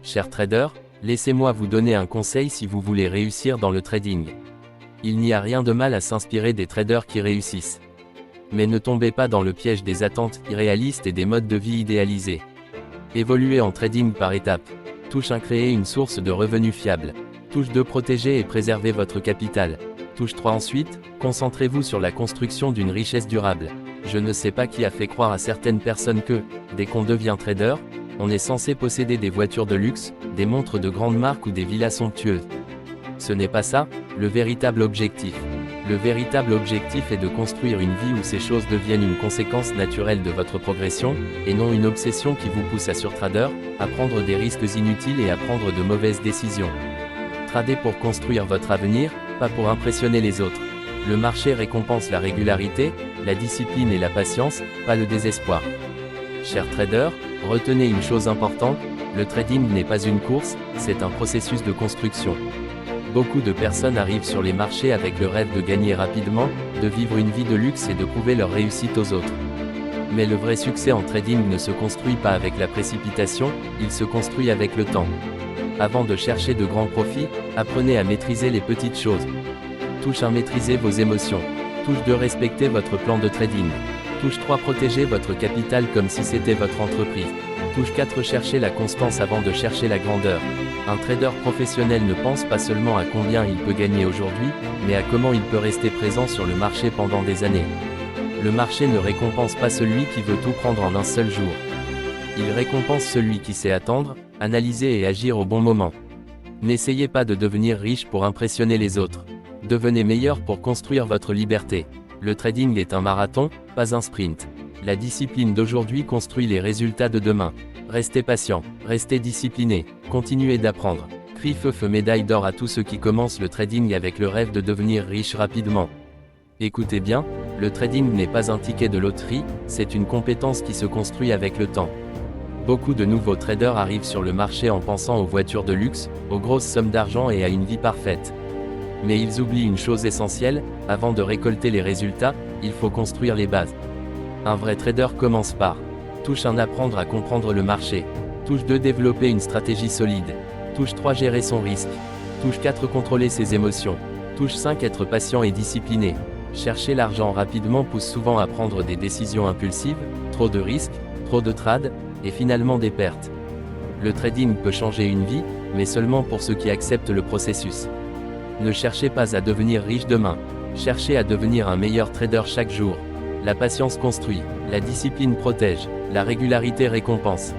Chers traders, laissez-moi vous donner un conseil si vous voulez réussir dans le trading. Il n'y a rien de mal à s'inspirer des traders qui réussissent. Mais ne tombez pas dans le piège des attentes irréalistes et des modes de vie idéalisés. Évoluez en trading par étapes. Touche 1, créer une source de revenus fiable. Touche 2, protéger et préserver votre capital. Touche 3, ensuite, concentrez-vous sur la construction d'une richesse durable. Je ne sais pas qui a fait croire à certaines personnes que, dès qu'on devient trader, on est censé posséder des voitures de luxe, des montres de grande marque ou des villas somptueuses. Ce n'est pas ça, le véritable objectif. Le véritable objectif est de construire une vie où ces choses deviennent une conséquence naturelle de votre progression, et non une obsession qui vous pousse à surtrader, à prendre des risques inutiles et à prendre de mauvaises décisions. Tradez pour construire votre avenir, pas pour impressionner les autres. Le marché récompense la régularité, la discipline et la patience, pas le désespoir. Chers traders, retenez une chose importante, le trading n'est pas une course, c'est un processus de construction. Beaucoup de personnes arrivent sur les marchés avec le rêve de gagner rapidement, de vivre une vie de luxe et de prouver leur réussite aux autres. Mais le vrai succès en trading ne se construit pas avec la précipitation, il se construit avec le temps. Avant de chercher de grands profits, apprenez à maîtriser les petites choses. Touche 1, maîtrisez vos émotions. Touche 2, respectez votre plan de trading. Touche 3, protégez votre capital comme si c'était votre entreprise. Touche 4, cherchez la constance avant de chercher la grandeur. Un trader professionnel ne pense pas seulement à combien il peut gagner aujourd'hui, mais à comment il peut rester présent sur le marché pendant des années. Le marché ne récompense pas celui qui veut tout prendre en un seul jour. Il récompense celui qui sait attendre, analyser et agir au bon moment. N'essayez pas de devenir riche pour impressionner les autres. Devenez meilleur pour construire votre liberté. Le trading est un marathon, pas un sprint. La discipline d'aujourd'hui construit les résultats de demain. Restez patient, restez discipliné, continuez d'apprendre. Crie feu médaille d'or à tous ceux qui commencent le trading avec le rêve de devenir riche rapidement. Écoutez bien, le trading n'est pas un ticket de loterie, c'est une compétence qui se construit avec le temps. Beaucoup de nouveaux traders arrivent sur le marché en pensant aux voitures de luxe, aux grosses sommes d'argent et à une vie parfaite. Mais ils oublient une chose essentielle, avant de récolter les résultats, il faut construire les bases. Un vrai trader commence par touche 1, apprendre à comprendre le marché. Touche 2, développer une stratégie solide. Touche 3, gérer son risque. Touche 4, contrôler ses émotions. Touche 5, être patient et discipliné. Chercher l'argent rapidement pousse souvent à prendre des décisions impulsives, trop de risques, trop de trades, et finalement des pertes. Le trading peut changer une vie, mais seulement pour ceux qui acceptent le processus. Ne cherchez pas à devenir riche demain. Cherchez à devenir un meilleur trader chaque jour. La patience construit, la discipline protège, la régularité récompense.